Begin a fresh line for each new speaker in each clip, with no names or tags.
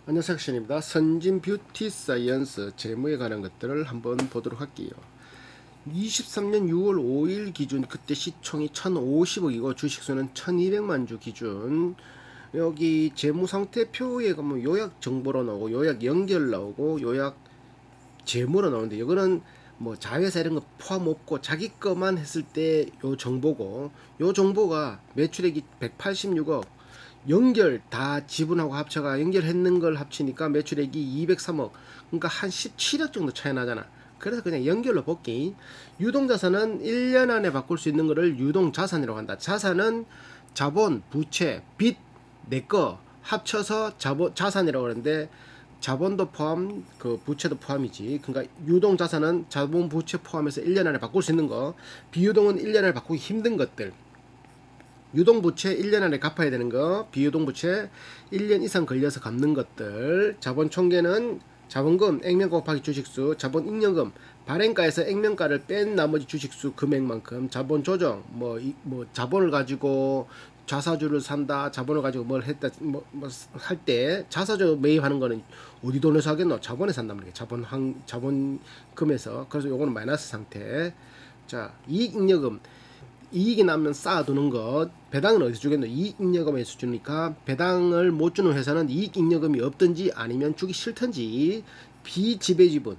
안녕하세요. 액션입니다. 선진 뷰티 사이언스 재무에 관한 것들을 한번 보도록 할게요. 23년 6월 5일 기준 그때 시총이 1,050억이고 주식수는 1,200만 주 기준. 여기 재무상태표에 가면 요약 정보로 나오고 요약 연결 나오고 요약 재무로 나오는데 이거는 뭐 자회사 이런 거 포함 없고 자기 거만 했을 때 요 정보고, 요 정보가 매출액이 186억, 연결 다 지분하고 합쳐가 연결했는 걸 합치니까 매출액이 203억, 그러니까 한 17억 정도 차이 나잖아. 그래서 그냥 연결로 볼게. 유동자산은 1년 안에 바꿀 수 있는 거를 유동자산이라고 한다. 자산은 자본, 부채, 빚, 내거 합쳐서 자산이라고 하는데, 자본도 포함, 그 부채도 포함이지. 그러니까 유동 자산은 자본, 부채 포함해서 1년 안에 바꿀 수 있는 거, 비유동은 1년 안에 바꾸기 힘든 것들. 유동 부채 1년 안에 갚아야 되는 거, 비유동 부채 1년 이상 걸려서 갚는 것들. 자본 총계는 자본금 액면 곱하기 주식수, 자본 잉여금 발행가에서 액면가를 뺀 나머지 주식수 금액만큼. 자본 조정, 뭐 자본을 가지고 자사주를 산다, 자본을 가지고 뭘 했다, 할 때 자사주 매입하는 거는 어디 돈에서 하겠노? 자본에 산단 말이에요. 자본금에서. 그래서 요거는 마이너스 상태. 자, 이익 잉여금, 이익이 나면 쌓아두는 것. 배당은 어디서 주겠노? 이익 잉여금에서 주니까, 배당을 못 주는 회사는 이익 잉여금이 없든지 아니면 주기 싫든지. 비지배지분,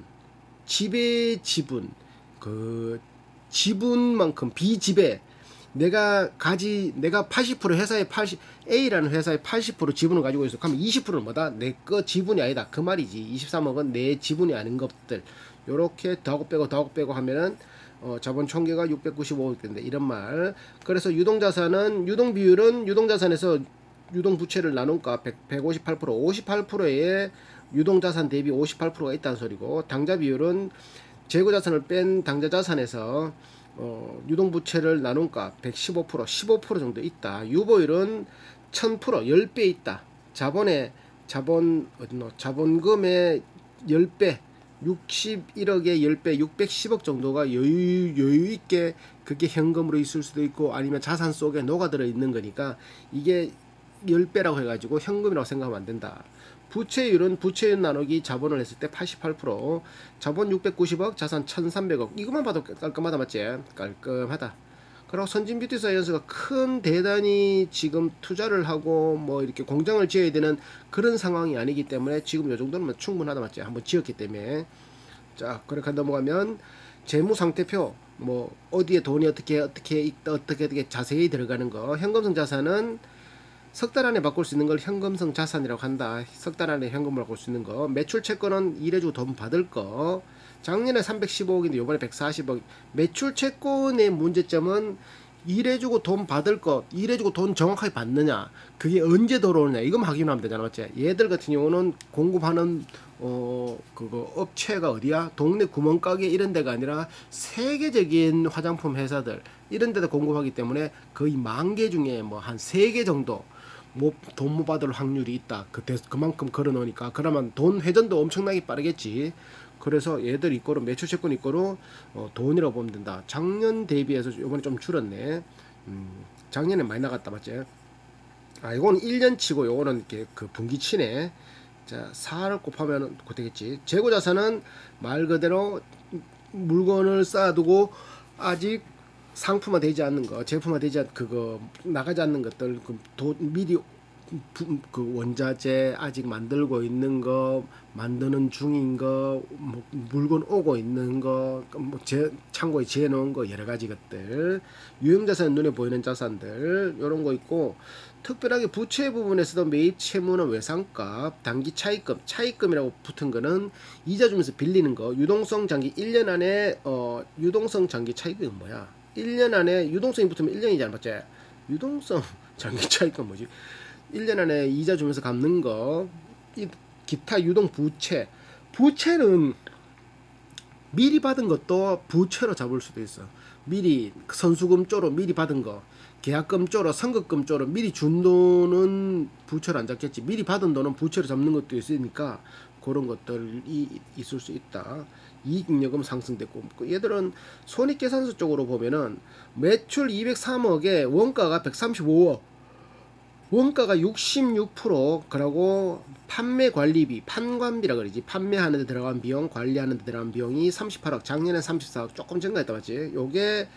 지배지분, 그 지분만큼 비지배, 내가 80% 회사의 80, A라는 회사의 80% 지분을 가지고 있어. 그럼 20%는 뭐다? 내 거 지분이 아니다. 그 말이지. 23억은 내 지분이 아닌 것들. 요렇게 더하고 빼고 하면은 자본 총계가 695억 된다. 이런 말. 그래서 유동자산은, 유동 비율은 유동자산에서 유동부채를 나눈가 158%, 58%의 유동자산 대비 58%가 있다는 소리고, 당좌 비율은 재고자산을 뺀 당좌자산에서 유동부채를 나눈가 115%, 15% 정도 있다. 유보율은 1000%, 10배 있다. 자본금의 10배, 61억의 10배, 610억 정도가 여유 있게 그게 현금으로 있을 수도 있고 아니면 자산 속에 녹아들어 있는 거니까, 이게 10배라고 해가지고 현금이라고 생각하면 안 된다. 부채율은 부채율 나누기 자본을 했을 때 88%, 자본 690억, 자산 1300억. 이것만 봐도 깔끔하다, 맞지? 깔끔하다. 그리고 선진 뷰티 사이언스가 큰 대단히 지금 투자를 하고 뭐 이렇게 공장을 지어야 되는 그런 상황이 아니기 때문에 지금 요 정도는 충분하다, 맞지? 한번 지었기 때문에. 자, 그렇게 넘어가면 재무 상태표, 뭐 어디에 돈이 어떻게 자세히 들어가는 거. 현금성 자산은 석 달 안에 바꿀 수 있는 걸 현금성 자산이라고 한다. 석 달 안에 현금을 바꿀 수 있는 거. 매출 채권은 일해주고 돈 받을 거. 작년에 315억인데 요번에 140억. 매출 채권의 문제점은 일해주고 돈 받을 거, 일해주고 돈 정확하게 받느냐, 그게 언제 들어오느냐, 이것만 확인하면 되잖아, 맞지? 얘들 같은 경우는 공급하는 그거 업체가 어디야? 동네 구멍가게 이런 데가 아니라 세계적인 화장품 회사들 이런 데다 공급하기 때문에 거의 10,000개 중에 뭐 한 3개 정도 돈 못 받을 확률이 있다. 그만큼 걸어놓으니까. 그러면 돈 회전도 엄청나게 빠르겠지. 그래서 얘들 이거로, 매출 채권 이거로 돈이라고 보면 된다. 작년 대비해서 이번에 좀 줄었네. 작년에 많이 나갔다, 맞지? 아, 이거는 1년치고 요거는 이렇게 그 분기치네. 자, 4를 곱하면 되겠지. 재고자산은 말 그대로 물건을 쌓아두고 아직 상품화 되지 않는 거, 제품화 되지 그거 나가지 않는 것들, 미리 그 원자재 아직 만들고 있는 거, 만드는 중인 거, 뭐 물건 오고 있는 거, 뭐 창고에 재놓은 거, 여러 가지 것들. 유형자산, 눈에 보이는 자산들 요런 거 있고, 특별하게 부채 부분에서도 매입 채무는 외상값, 단기 차입금이라고 붙은 거는 이자 주면서 빌리는 거. 유동성 장기 1년 안에 유동성 장기 차입금이 뭐야? 1년 안에 유동성이 붙으면 1년이잖아, 맞지? 유동성 장기 차입금 뭐지? 1년 안에 이자 주면서 갚는 거. 기타 유동 부채. 부채는 미리 받은 것도 부채로 잡을 수도 있어. 미리 선수금 쪼로 미리 받은 거, 계약금 쪼로, 선급금 쪼로 미리 준 돈은 부채로 안 잡겠지. 미리 받은 돈은 부채로 잡는 것도 있으니까 그런 것들이 있을 수 있다. 이익잉여금 상승됐고, 얘들은 손익계산서 쪽으로 보면은 매출 203억에 원가가 135억, 원가가 66%, 그리고 판매 관리비, 판관비라 그러지. 판매하는 데 들어간 비용, 관리하는 데 들어간 비용이 38억, 작년에 34억, 조금 증가했다 맞지? 요게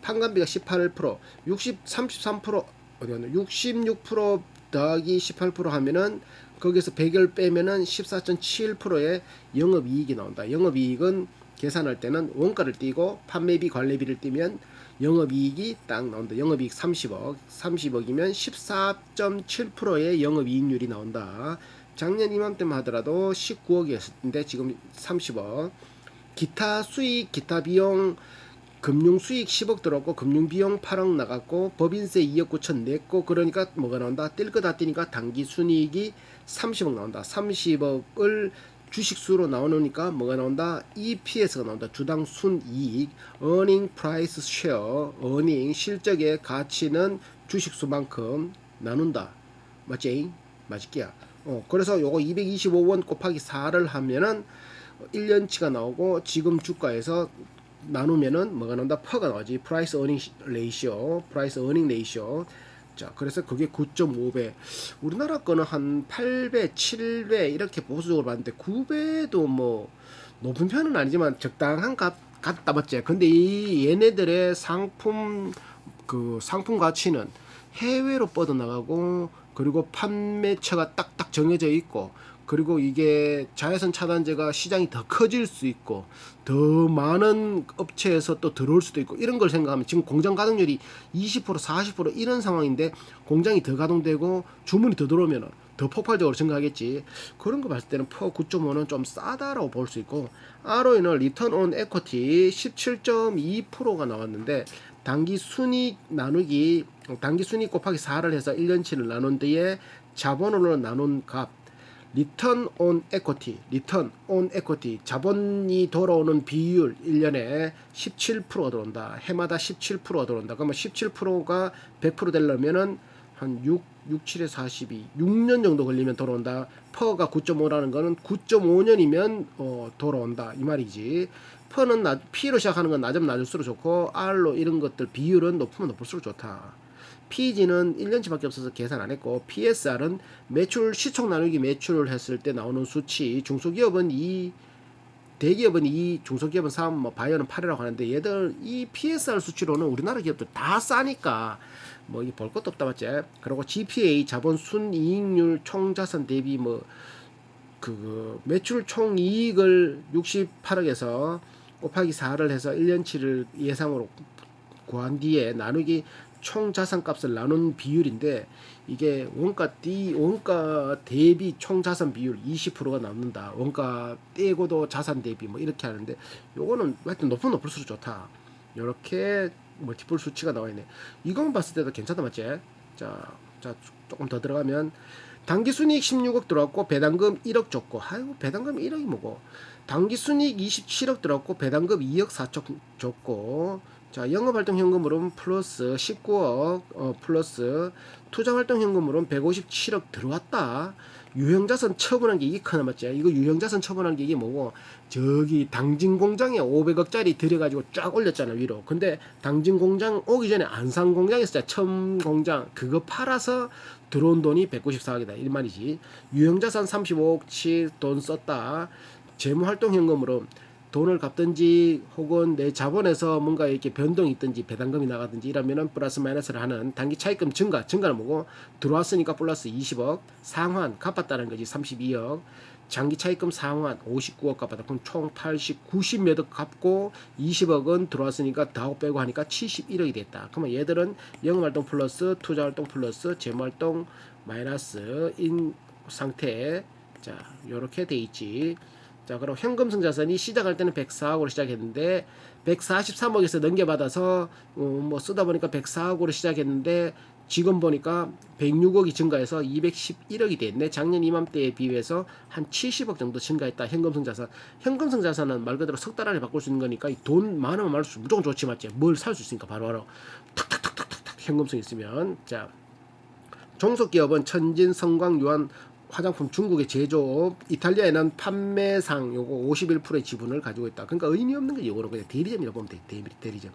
판관비가 18%, 33%, 어디 갔나? 66% 더하기 18% 하면은 거기서 100을 빼면은 14.7%의 영업이익이 나온다. 영업이익은 계산할 때는 원가를 띄고 판매비, 관리비를 띄면 영업이익이 딱 나온다. 영업이익 30억, 30억이면 14.7%의 영업이익률이 나온다. 작년 이맘때만 하더라도 19억이었는데 지금 30억. 기타 수익, 기타 비용, 금융 수익 10억 들었고 금융 비용 8억 나갔고 법인세 2억 9천 냈고, 그러니까 뭐가 나온다? 뛸 거 다 뛰니까 당기 순이익이 30억 나온다. 30억을 주식수로 나오니까 뭐가 나온다? EPS가 나온다. 주당 순이익, earning price share, earning 실적의 가치는 주식수만큼 나눈다. 맞지? 맞을게야. 그래서 요거 225원 곱하기 4를 하면은 1년치가 나오고, 지금 주가에서 나누면은 뭐가 나온다? 퍼가 나오지. 프라이스 어닝 레이시오, 프라이스 어닝 레이시오. 자, 그래서 그게 9.5배. 우리나라 거는 한 8배, 7배 이렇게 보수적으로 봤는데 9배도 뭐 높은 편은 아니지만 적당한 값 같다 맞지? 근데 이 얘네들의 상품 가치는 해외로 뻗어나가고, 그리고 판매처가 딱딱 정해져 있고, 그리고 이게 자외선 차단제가 시장이 더 커질 수 있고, 더 많은 업체에서 또 들어올 수도 있고, 이런 걸 생각하면 지금 공장 가동률이 20% 40% 이런 상황인데 공장이 더 가동되고 주문이 더 들어오면 더 폭발적으로 증가하겠지. 그런 거 봤을 때는 퍼 9.5는 좀 싸다라고 볼 수 있고, ROE는 리턴 온 에쿼티 17.2%가 나왔는데, 단기 순이익 나누기, 단기 순이익 곱하기 4를 해서 1년치를 나눈 뒤에 자본으로 나눈 값, 리턴 온 에쿼티, 리턴 온 에쿼티, 자본이 돌아오는 비율 1년에 17%가 들어온다. 해마다 17%가 들어온다. 그러면 17%가 100% 되려면은 한 7에 42, 6년 정도 걸리면 돌아온다. 퍼가 9.5라는 거는 9.5년이면 돌아온다 이 말이지. 퍼는 P로 시작하는 건 낮으면 낮을수록 좋고, R로 이런 것들 비율은 높으면 높을수록 좋다. PG는 1년치밖에 없어서 계산 안 했고, PSR은 매출 시총 나누기 매출을 했을 때 나오는 수치. 중소기업은 2, 대기업은 2, 중소기업은 3, 뭐 바이오는 8이라고 하는데, 얘들 이 PSR 수치로는 우리나라 기업들 다 싸니까 뭐 이 볼 것도 없다 맞지? 그리고 GPA 자본 순이익률 총자산 대비 뭐 그 매출 총이익을 68억에서 곱하기 4를 해서 1년치를 예상으로 구한 뒤에 나누기 총 자산값을 나눈 비율인데, 이게 원가 대비 총 자산 비율 20%가 남는다. 원가 떼고도 자산 대비 뭐 이렇게 하는데, 요거는 하여튼 높을수록 좋다. 요렇게 멀티플 수치가 나와 있네. 이것만 봤을 때도 괜찮다 맞지? 자 조금 더 들어가면 단기 순이익 16억 들어왔고 배당금 1억 줬고, 아이고 배당금 1억이 뭐고, 단기 순이익 27억 들어왔고 배당금 2억 4천 줬고, 자 영업활동 현금으로는 플러스 19억 플러스 투자활동 현금으로는 157억 들어왔다. 유형자산 처분한 게 이게 크나 맞지? 이거 유형자산 처분한 게 이게 뭐고, 저기 당진 공장에 500억짜리 들여가지고 쫙 올렸잖아 위로. 근데 당진 공장 오기 전에 안산 공장에서 첨 공장 그거 팔아서 들어온 돈이 194억이다 이 말이지. 유형자산 35억치 돈 썼다. 재무활동 현금으로 돈을 갚든지 혹은 내 자본에서 뭔가 이렇게 변동이 있든지 배당금이 나가든지 이러면은 플러스 마이너스를 하는 단기 차익금 증가는 뭐고, 들어왔으니까 플러스 20억, 상환 갚았다는 거지 32억, 장기 차익금 상환 59억 갚았다. 그럼 총 90몇 억 갚고 20억은 들어왔으니까 다 빼고 하니까 71억이 됐다. 그러면 얘들은 영업활동 플러스 투자활동 플러스 재무활동 마이너스 인 상태. 자 요렇게 돼 있지. 자, 그럼 현금성 자산이 시작할 때는 104억으로 시작했는데 143억에서 넘겨받아서 뭐 쓰다 보니까 104억으로 시작했는데 지금 보니까 106억이 증가해서 211억이 됐네. 작년 이맘때에 비해서 한 70억 정도 증가했다. 현금성 자산. 현금성 자산은 말 그대로 석 달 안에 바꿀 수 있는 거니까 돈 많으면 많을수록 무조건 좋지 맞지? 뭘 살 수 있으니까 바로바로 탁탁탁탁탁 현금성 있으면. 자, 종속기업은 천진, 성광, 유한 화장품 중국의 제조업, 이탈리아에는 판매상 요거 51%의 지분을 가지고 있다. 그러니까 의미 없는 게 요거는 그냥 대리점이라고 보면 돼. 대리점.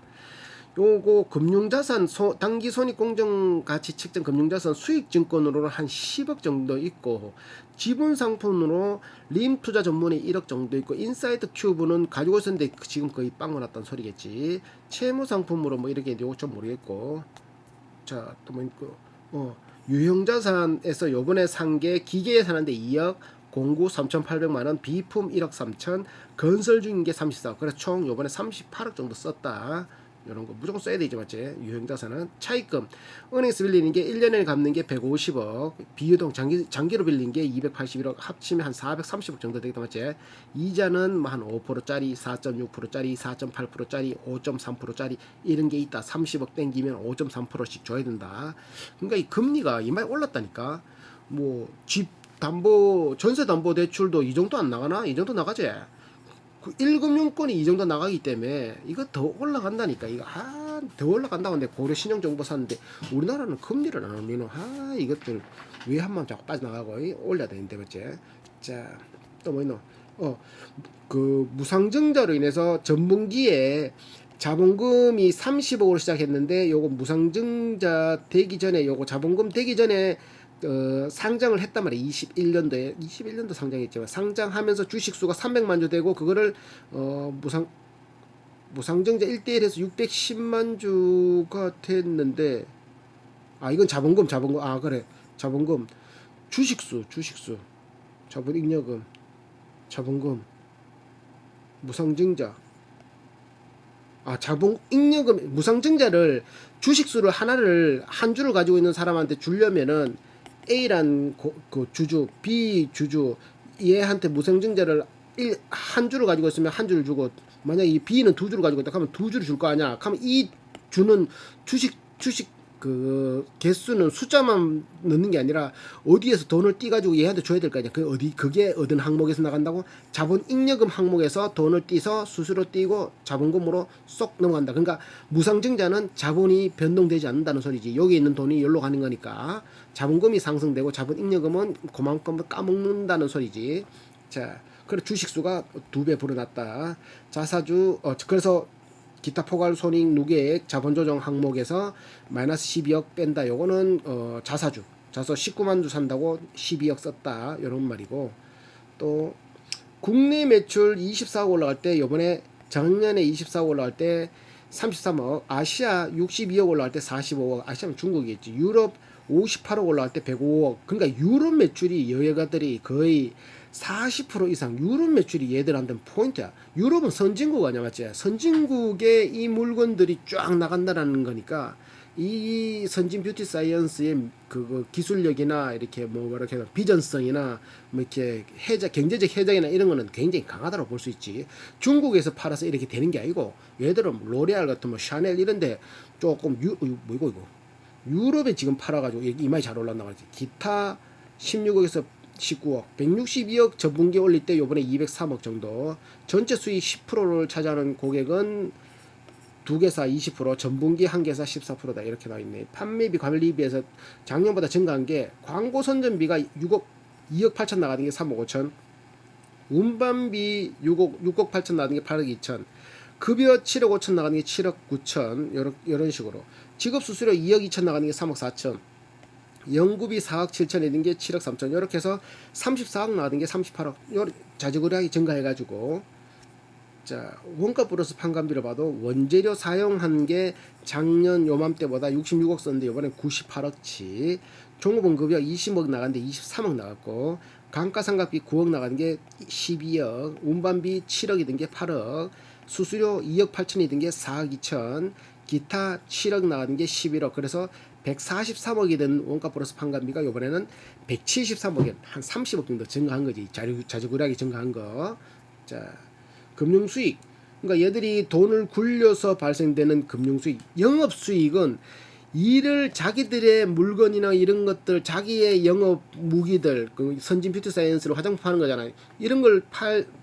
요거 금융자산 단기 손익공정가치 측정 금융자산 수익증권으로는 한 10억 정도 있고, 지분상품으로 림투자 전문에 1억 정도 있고, 인사이드 큐브는 가지고 있었는데 지금 거의 빵 났다는 소리겠지. 채무상품으로 뭐 이렇게 요거 좀 모르겠고. 자, 또 뭐 있고, 유형자산에서 요번에 산 게 기계에 사는데 2억, 공구 3,800만원, 비품 1억 3천, 건설 중인 게 34억. 그래서 총 요번에 38억 정도 썼다. 이런 거 무조건 써야 되죠, 맞지? 유형자산은 차입금, 은행에서 빌리는 게 1년에 갚는 게 150억, 비유동 장기로 빌린 게 281억, 합치면 한 430억 정도 되겠다, 맞지? 이자는 뭐 한 5%짜리, 4.6%짜리, 4.8%짜리, 5.3%짜리 이런 게 있다. 30억 땡기면 5.3%씩 줘야 된다. 그러니까 이 금리가 이마에 올랐다니까. 뭐 집 담보, 전세 담보 대출도 이 정도 안 나가나? 이 정도 나가지? 1금융권이 이 정도 나가기 때문에 이거 더 올라간다니까. 이거 더 올라간다고 하는데 고려 신용정보 샀는데 우리나라는 금리를 안 올리노. 이것들 왜 한번 자꾸 빠져나가고 올려야 되는데, 맞지? 자, 또 뭐 있노? 그 무상증자로 인해서 전분기에 자본금이 30억으로 시작했는데, 요거 무상증자 되기 전에, 요거 자본금 되기 전에 상장을 했단 말이에요. 21년도 상장했지만, 상장하면서 주식수가 300만 주 되고, 그거를 무상증자 1대1에서 610만 주가 됐는데, 이건 자본금, 그래, 자본금, 주식수, 자본잉여금, 자본금, 무상증자, 자본잉여금, 무상증자를 주식수를 하나를 한 주를 가지고 있는 사람한테 주려면은 A란 그 주주, B 주주 얘한테 무상증자를 한 주를 가지고 있으면 한 주를 주고, 만약에 이 B는 두 주를 가지고 있다 하면 두 주를 줄 거 아니야. 그러면 이 주는 주식 그 개수는 숫자만 넣는 게 아니라 어디에서 돈을 떼가지고 얘한테 줘야 될 거 아니야. 그게 어떤 항목에서 나간다고? 자본잉여금 항목에서 돈을 떼서 수수료 떼고 자본금으로 쏙 넘어간다. 그러니까 무상증자는 자본이 변동되지 않는다는 소리지. 여기 있는 돈이 여기로 가는 거니까 자본금이 상승되고 자본잉여금은 그만큼 까먹는다는 소리지. 자, 그래 주식수가 2배 불어났다. 자사주 그래서 기타 포괄 손익 누계액 자본조정 항목에서 마이너스 12억 뺀다. 요거는 자사 19만 주 산다고 12억 썼다. 이런 말이고, 또 국내 매출 24억 올라갈 때, 요번에 작년에 24억 올라갈 때 33억, 아시아 62억 올라갈 때 45억, 아시아는 중국이겠지. 유럽 58억 올라갈 때 105억. 그러니까 유럽 매출이 여가들이 거의 40% 이상, 유럽 매출이 얘들한테는 포인트야. 유럽은 선진국 아니야, 맞지? 선진국에 이 물건들이 쫙 나간다라는 거니까, 이 선진 뷰티 사이언스의 그 기술력이나 이렇게 이렇게 비전성이나 뭐 이렇게 경제적 해적이나 이런 거는 굉장히 강하다고 볼 수 있지. 중국에서 팔아서 이렇게 되는 게 아니고, 얘들은 로레알 같은 샤넬 이런데 조금 이거 유럽에 지금 팔아가지고 이마이 잘 올랐나 말이지. 기타 16억에서 19억, 162억 전분기 올릴 때 요번에 203억 정도. 전체 수익 10%를 차지하는 고객은 두 개사 20%, 전분기 한 개사 14%다. 이렇게 나와 있네. 판매비 관리비에서 작년보다 증가한 게, 광고 선전비가 2억 8천 나가는 게 3억 5천, 운반비 6억 8천 나가는 게 8억 2천, 급여 7억 5천 나가는 게 7억 9천, 이런 식으로. 직업 수수료 2억 2천 나가는 게 3억 4천, 연구비 4억 7천에 든 게 7억 3천, 이렇게 해서 34억 나가는 게 38억, 자주거래하기 증가해가지고. 자, 원가 플러스 판관비를 봐도 원재료 사용한 게 작년 요맘때보다 66억 썼는데 이번엔 98억치, 종업원급여 20억 나갔는데 23억 나갔고, 감가상각비 9억 나가는 게 12억, 운반비 7억이 든 게 8억, 수수료 2억 8천이 든 게 4억 2천, 기타 7억 나가는 게 11억. 그래서 143억이 된 원가 플러스 판관비가 이번에는 173억에 한 30억 정도 증가한 거지. 자주구략이 증가한 거. 자, 금융수익. 그러니까 얘들이 돈을 굴려서 발생되는 금융수익. 영업수익은 일을 자기들의 물건이나 이런 것들, 자기의 영업 무기들, 그 선진 뷰티 사이언스로 화장품 파는 거잖아요. 이런 걸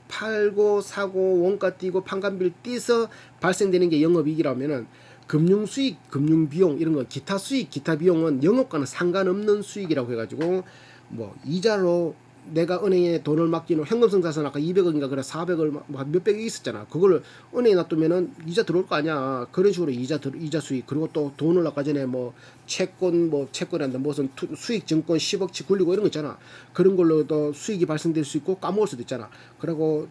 팔고 사고 원가 띄고 판관비를 띄서 발생되는 게 영업이익이라면은, 금융수익, 금융비용 이런 거, 기타 수익, 기타 비용은 영업과는 상관없는 수익이라고 해가지고 뭐 이자로 내가 은행에 돈을 맡기는 현금성자산 아까 200억인가 그래 400을 뭐 몇백이 있었잖아. 그걸 은행에 놔두면은 이자 들어올 거 아니야. 그런 식으로 이자 수익 그리고 또 돈을 아까 전에 뭐 채권한다 무슨 수익 증권 10억치 굴리고 이런 거 있잖아. 그런 걸로도 수익이 발생될 수 있고 까먹을 수도 있잖아. 그리고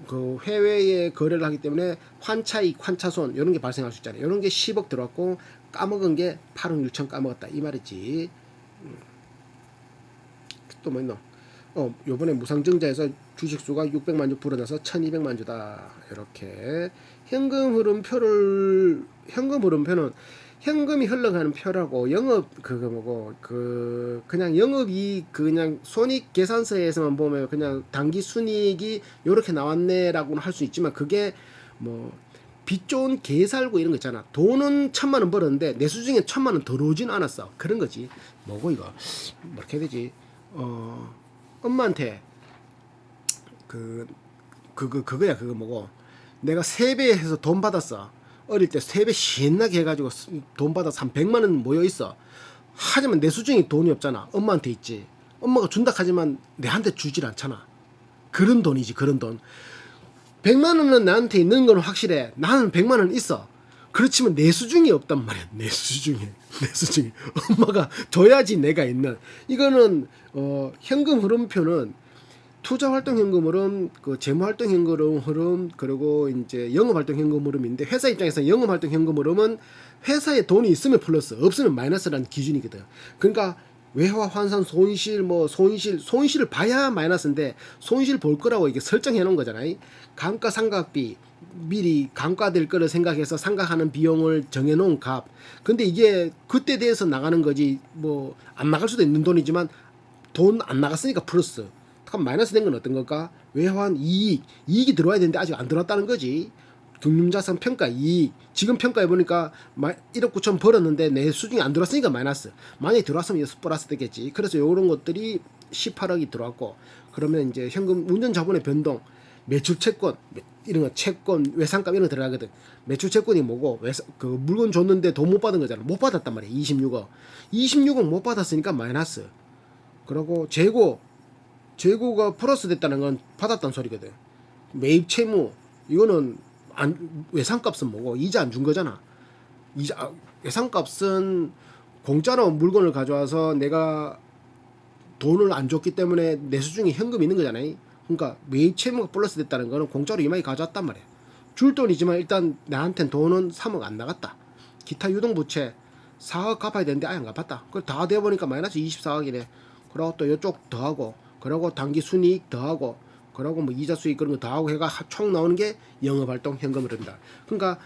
그 해외에 거래를 하기 때문에 환차익, 환차손 이런 게 발생할 수 있잖아요. 이런 게 10억 들어왔고 까먹은 게 8억 6천 까먹었다 이 말이지. 또 뭐 있노? 요번에 무상증자에서 주식수가 600만 주 불어나서 1200만 주다. 이렇게 현금 흐름표는 현금이 흘러가는 표라고 영업 그거 뭐고 그냥 영업이 그냥 손익 계산서에서만 보면 그냥 당기 순이익이 요렇게 나왔네라고는 할 수 있지만 그게 뭐 빚 좋은 개 살고 이런 거 있잖아. 돈은 1000만 원 벌었는데 내수 중에 1000만 원 들어오진 않았어. 그런 거지. 뭐고 이거 뭐 이렇게 되지. 엄마한테 그거야 그거 뭐고 내가 세배해서 돈 받았어. 어릴 때 세배 신나게 해가지고 돈 받아서 한 100만 원 모여 있어. 하지만 내 수중에 돈이 없잖아. 엄마한테 있지. 엄마가 준다 하지만 내한테 주질 않잖아. 그런 돈이지 그런 돈. 100만 원은 나한테 있는 건 확실해. 나는 100만 원 있어. 그렇지만 내 수중이 없단 말이야. 내 수중에 엄마가 줘야지 내가 있는. 이거는 현금 흐름표는 투자활동 현금 흐름, 그 재무활동 현금 흐름, 그리고 이제 영업활동 현금 흐름인데 회사 입장에서 영업활동 현금 흐름은 회사에 돈이 있으면 플러스, 없으면 마이너스라는 기준이거든. 그러니까 외화 환산 손실 손실을 봐야 마이너스인데 손실 볼 거라고 이게 설정해 놓은 거잖아요. 감가상각비 미리 감가될 거를 생각해서 상각하는 비용을 정해 놓은 값. 근데 이게 그때 대해서 나가는 거지 뭐 안 나갈 수도 있는 돈이지만 돈 안 나갔으니까 플러스. 그럼 마이너스 된 건 어떤 걸까? 외환 이익이 들어와야 되는데 아직 안 들어왔다는 거지. 금융자산 평가 이익 지금 평가해 보니까 1억 9천 벌었는데 내 수중에 안 들어왔으니까 마이너스. 만약에 들어왔으면 플러스 되겠지. 그래서 이런 것들이 18억이 들어왔고 그러면 이제 현금 운전 자본의 변동 매출 채권 이런 거 채권 외상값 이런 거 들어가거든. 매출 채권이 뭐고 그 물건 줬는데 돈 못 받은 거잖아. 못 받았단 말이야. 26억 못 받았으니까 마이너스. 그리고 재고가 플러스 됐다는 건 받았다는 소리거든. 매입 채무 이거는 외상값은 뭐고 이자 안 준 거잖아. 외상값은 공짜로 물건을 가져와서 내가 돈을 안 줬기 때문에 내 수중에 현금이 있는 거잖아요. 그러니까 매입 채무가 플러스 됐다는 거는 공짜로 이마에 가져왔단 말이야. 줄 돈이지만 일단 나한텐 돈은 3억 안 나갔다. 기타 유동부채 4억 갚아야 되는데 아예 안 갚았다. 그걸 다 되어보니까 마이너스 24억이네. 그리고 또 이쪽 더하고 그리고 단기 순이익 더하고 그리고 뭐 이자 수익 그런 거 더하고 해가 총 나오는 게 영업활동 현금 흐름이다. 그러니까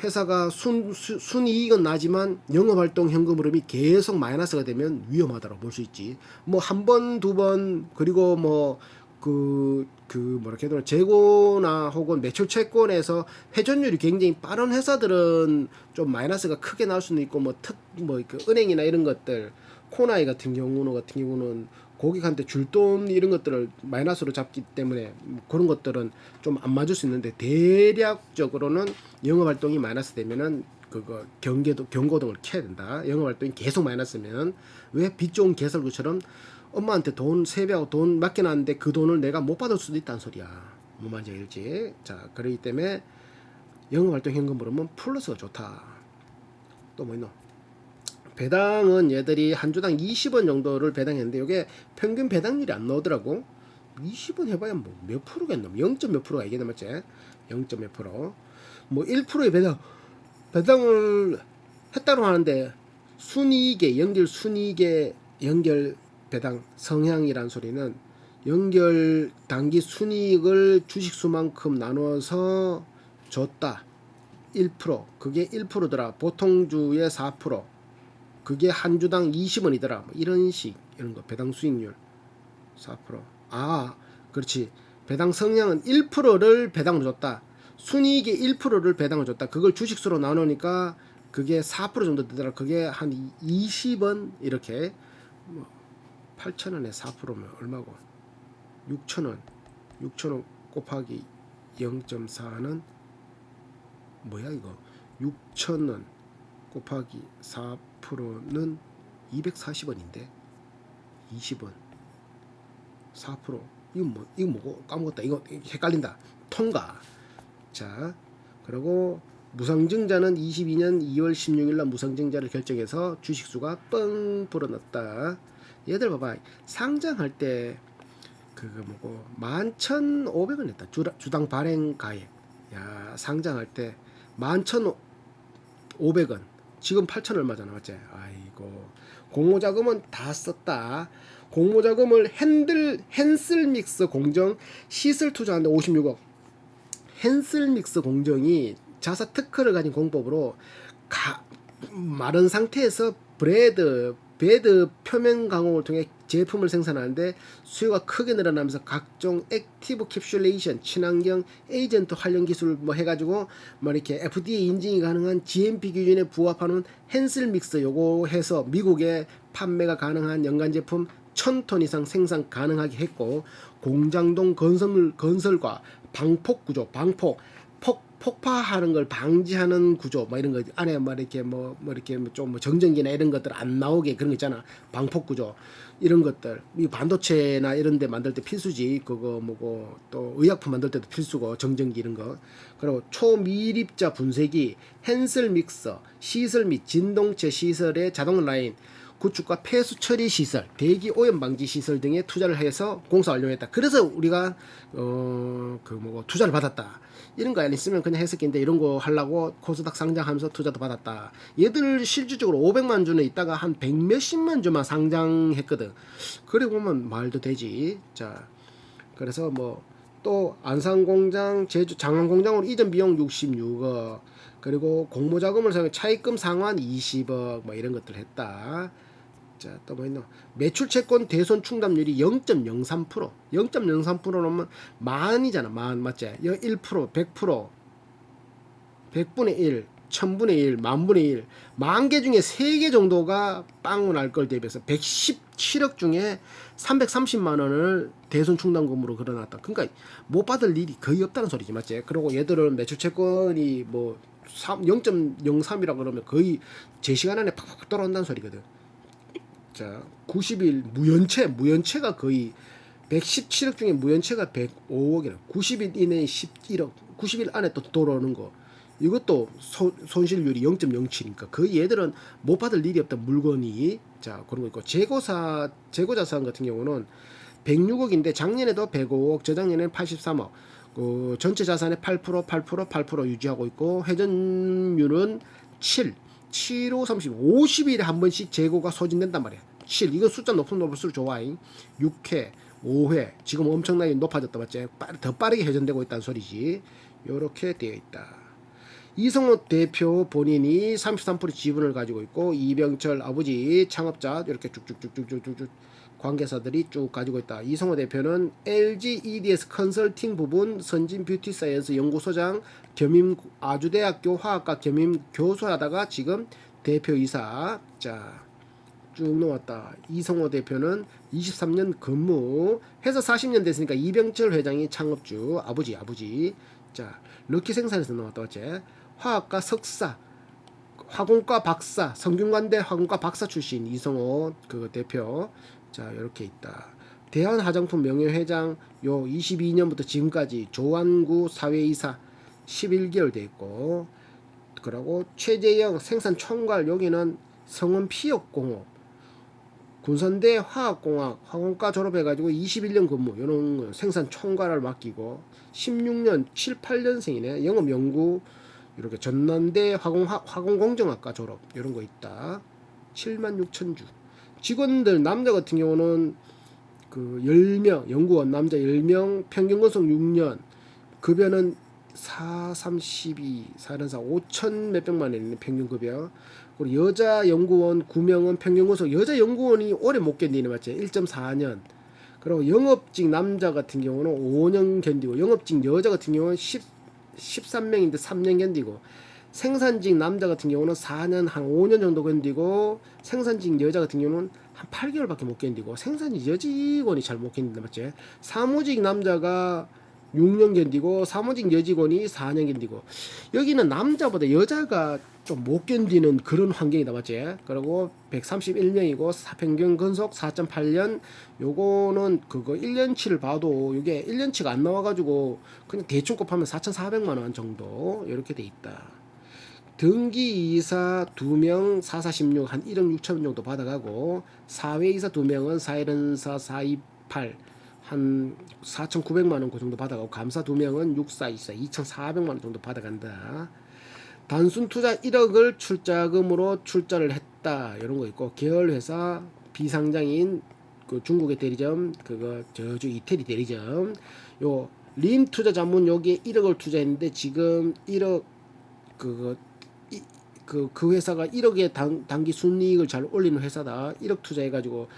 회사가 순이익은 나지만 영업활동 현금 흐름이 계속 마이너스가 되면 위험하다고 볼 수 있지. 뭐 한 번, 두 번 그리고 뭐 뭐랄까 해야 되나 재고나 혹은 매출 채권에서 회전율이 굉장히 빠른 회사들은 좀 마이너스가 크게 나올 수는 있고 그 은행이나 이런 것들 코나이 같은 경우는 고객한테 줄 돈 이런 것들을 마이너스로 잡기 때문에 그런 것들은 좀 안 맞을 수 있는데 대략적으로는 영업 활동이 마이너스 되면은 그거 경고등을 켜야 된다. 영업 활동이 계속 마이너스면 왜 빚 좋은 개설구처럼 엄마한테 돈 세배하고 돈 맡겨놨는데 그 돈을 내가 못 받을 수도 있다는 소리야. 뭔 말인지 알지? 자, 그렇기 때문에 영업활동 현금 흐름은 플러스가 좋다. 또 뭐 있노? 배당은 얘들이 한 주당 20원 정도를 배당했는데 이게 평균 배당률이 안 나오더라고. 20원 해봐야 뭐 몇 프로겠노? 0. 몇 프로가 이게 맞지? 0. 몇 프로? 뭐 1%의 배당을 했다고 하는데 연결 배당 성향이란 소리는 연결 단기 순이익을 주식수만큼 나눠서 줬다. 1% 그게 1%더라. 보통주의 4% 그게 한 주당 20원이더라. 뭐 이런 거 배당 수익률 4%. 아, 그렇지. 배당 성향은 1%를 배당을 줬다. 순이익의 1%를 배당을 줬다. 그걸 주식수로 나누니까 그게 4% 정도 되더라. 그게 한 20원 이렇게 8,000원에 4%면 얼마고? 6,000원 곱하기 0.4는 뭐야 이거? 6,000원 곱하기 4%는 240원인데 20원 4%. 이거 뭐고 까먹었다. 이거 헷갈린다. 통과. 자, 그리고 무상증자는 22년 2월 16일 날 무상증자를 결정해서 주식수가 뻥 불어났다. 얘들 봐봐. 상장할 때 그거 뭐고 11,500원 했다. 주당 발행 가액. 야, 상장할 때 11,500원. 지금 8천 얼마잖아, 맞지? 아이고. 공모자금은 다 썼다. 공모자금을 헨슬믹스 공정 시설 투자하는데 56억. 헨슬믹스 공정이 자사 특허를 가진 공법으로 마른 상태에서 베드 표면 가공을 통해 제품을 생산하는데 수요가 크게 늘어나면서 각종 액티브 캡슐레이션, 친환경 에이전트 활용 기술 뭐 해가지고 뭐 이렇게 FDA 인증이 가능한 GMP 기준에 부합하는 헨슬믹스 요거 해서 미국에 판매가 가능한 연간 제품 1,000톤 이상 생산 가능하게 했고, 공장동 건설과 방폭 구조, 폭파하는 걸 방지하는 구조, 뭐 이런 거 안에 뭐 이렇게 이렇게 좀 정전기나 이런 것들 안 나오게 그런 거 있잖아. 방폭 구조 이런 것들, 이 반도체나 이런 데 만들 때 필수지. 그거 뭐고 또 의약품 만들 때도 필수고, 정전기 이런 거. 그리고 초미립자 분쇄기, 헨슬 믹서, 시설 및 진동체 시설의 자동 라인 구축과 폐수 처리 시설, 대기 오염 방지 시설 등에 투자를 해서 공사 완료했다. 그래서 우리가 투자를 받았다. 이런 거 안 있으면 그냥 했었긴데, 이런 거 하려고 코스닥 상장하면서 투자도 받았다. 얘들 실질적으로 500만 주는 있다가 한 100몇십만 주만 상장했거든. 그래 보면 말도 되지. 자, 그래서 뭐 또 안산공장, 제주 장안공장으로 이전 비용 66억, 그리고 공모자금을 사용해 차입금 상환 20억 뭐 이런 것들 했다. 자, 또 뭐 있노? 매출 채권 대손 충당률이 0.03%. 0.03%면 만이잖아. 만, 맞지? 1%, 100%, 100분의 1, 1000분의 1, 만분의 1. 만 개 중에 3개 정도가 빵을 날 걸 대비해서 117억 중에 330만 원을 대손 충당금으로 걸어놨다. 그러니까 못 받을 일이 거의 없다는 소리지, 맞지? 그리고 얘들은 매출 채권이 뭐 0.03이라 그러면 거의 제 시간 안에 팍팍 돌아온다는 소리거든. 자, 90일 무연체가 거의 117억 중에 무연체가 105억이라. 90일 이내에 11억, 90일 안에 또 돌아오는 거. 이것도 손실률이 0.07이니까 거의 얘들은 못 받을 일이 없다, 물건이. 자, 그런 거 있고, 재고자산 같은 경우는 106억인데 작년에도 105억, 저작년에는 83억. 전체 자산의 8% 유지하고 있고, 회전율은 7, 5, 30, 50일에 한 번씩 재고가 소진된단 말이야. 7, 이거 숫자 높을수록 좋아. 6회, 5회, 지금 엄청나게 높아졌다, 맞지? 더 빠르게 회전되고 있다는 소리지. 요렇게 되어 있다. 이성호 대표 본인이 33% 지분을 가지고 있고, 이병철 아버지 창업자 이렇게 쭉쭉쭉쭉쭉쭉 관계사들이 쭉 가지고 있다. 이성호 대표는 LG EDS 컨설팅 부분 선진 뷰티 사이언스 연구소장 겸임 아주대학교 화학과 겸임 교수하다가 지금 대표이사. 자, 쭉 놓았다. 이성호 대표는 23년 근무 해서 40년 됐으니까 이병철 회장이 창업주 아버지. 자, 럭키 생산에서 나왔다, 맞지? 화학과 석사, 화공과 박사, 성균관대 화공과 박사 출신 이성호 그 대표. 자, 이렇게 있다. 대한화장품 명예회장 요 22년부터 지금까지 조안구 사회이사 11개월 돼 있고, 그리고 최재영 생산 총괄, 여기는 성원 피역공업, 군산대 화학공학 화공과 졸업해가지고 21년 근무, 요런 생산 총괄을 맡기고 16년 7, 8년생이네. 영업연구 이렇게 전남대 화공공정학과 졸업, 이런 거 있다. 76,000주. 직원들 남자 같은 경우는 그 10명, 연구원 남자 10명, 평균 근속 6년, 급여는 432, 4는 5천 몇백만 원이네, 평균 급여. 그리고 여자 연구원 9명은 평균 근속, 여자 연구원이 오래 못 견디네, 맞지? 1.4년. 그리고 영업직 남자 같은 경우는 5년 견디고, 영업직 여자 같은 경우는 13명인데 3년 견디고, 생산직 남자 같은 경우는 4년 한 5년 정도 견디고, 생산직 여자 같은 경우는 한 8개월밖에 못 견디고, 생산직 여직원이 잘 못 견딘다, 맞지? 사무직 남자가 6년 견디고 사무직 여직원이 4년 견디고 여기는 남자보다 여자가 좀 못 견디는 그런 환경이다 맞지? 그리고 131명이고 평균 근속 4.8년 요거는 그거 1년치를 봐도 이게 1년치가 안 나와가지고 그냥 대충 곱하면 4,400만 원 정도 이렇게 돼 있다. 등기이사 2명 4416 한 1억 6천 정도 받아가고 사회이사 2명은 4114 428 한 4,900만 원 그 정도 받아가고 감사 2명은 6424 2,400만 원 정도 받아간다. 단순 투자 1억을 출자금으로 출자를 했다 이런 거 있고 계열회사 비상장인 그 중국의 대리점 그거 저주 이태리 대리점 요 림 투자 자문 여기에 1억을 투자했는데 지금 1억 그거 그 회사가 1억의 단기 순이익을 잘 올리는 회사다. 1억 투자해가지고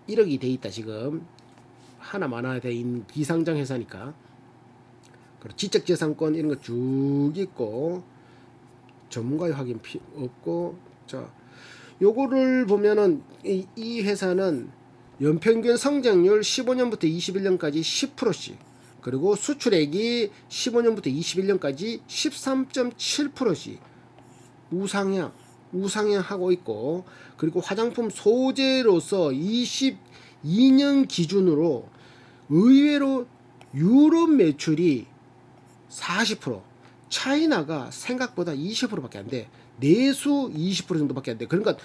1억이 돼 있다 지금 하나만 하나 돼 있는 비상장 회사니까. 그리고 지적재산권 이런 거 쭉 있고 전문가의 확인 없고 자 요거를 보면은 이 회사는 연평균 성장률 15년부터 21년까지 10%씩 그리고 수출액이 15년부터 21년까지 13.7%씩 우상향하고 있고 그리고 화장품 소재로서 22년 기준으로 의외로 유럽 매출이 40% 차이나가 생각보다 20%밖에 안 돼. 내수 20% 정도밖에 안 돼. 그러니까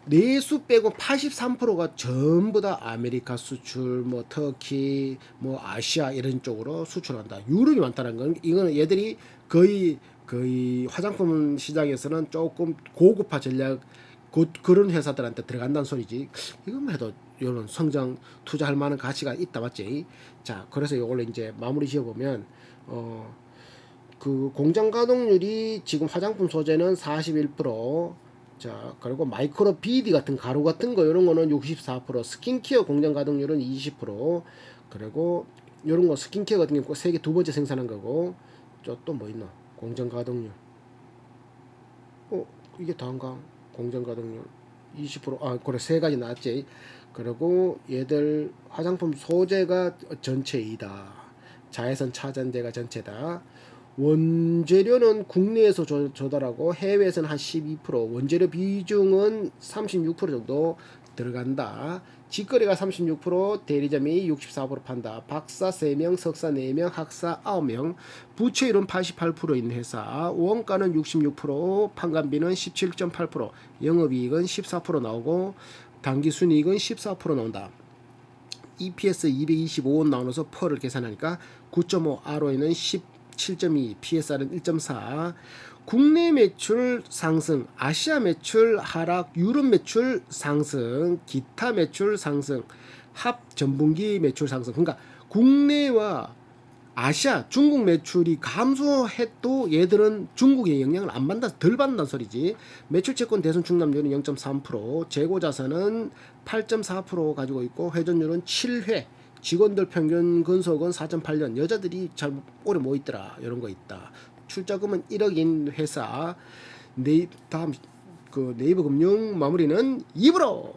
내수 빼고 83%가 전부 다 아메리카 수출, 뭐 터키, 뭐 아시아 이런 쪽으로 수출한다. 유럽이 많다는 건 이거는 얘들이 거의 화장품 시장에서는 조금 고급화 전략 그런 회사들한테 들어간다는 소리지. 이것만 해도 이런 성장 투자할 만한 가치가 있다 맞지? 자, 그래서 이걸로 이제 마무리 지어보면 그 공장 가동률이 지금 화장품 소재는 41%, 자 그리고 마이크로 비디 같은 가루 같은 거 이런 거는 64%, 스킨케어 공장 가동률은 20%, 그리고 이런 거 스킨케어 같은 경우 세계 두 번째 생산한 거고, 또 뭐 있나? 공장 가동률. 이게 다인가? 공장 가동률 20%. 그래 세 가지 나왔지. 그리고 얘들 화장품 소재가 전체이다. 자외선 차단제가 전체다. 원재료는 국내에서 조달하고 해외에서는 한 12%, 원재료 비중은 36% 정도 들어간다. 직거래가 36%, 대리점이 64% 판다. 박사 3명, 석사 4명, 학사 9명, 부채율은 88%인 회사, 원가는 66%, 판관비는 17.8%, 영업이익은 14% 나오고 당기순이익은 14% 나온다. EPS 225원 나오면서 펄을 계산하니까 9.5, ROE는 7.2, PSR은 1.4. 국내 매출 상승, 아시아 매출 하락, 유럽 매출 상승, 기타 매출 상승, 합 전분기 매출 상승. 그러니까 국내와 아시아, 중국 매출이 감소해도 얘들은 중국의 영향을 안 받는다, 덜 받는다는 소리지. 매출 채권 대손 충납률은 0.3%, 재고 자산은 8.4% 가지고 있고 회전율은 7회. 직원들 평균 근속은 4.8년. 여자들이 잘 오래 못 있더라. 이런 거 있다. 출자금은 1억인 회사. 다음 그 네이버 금융 마무리는 입으로.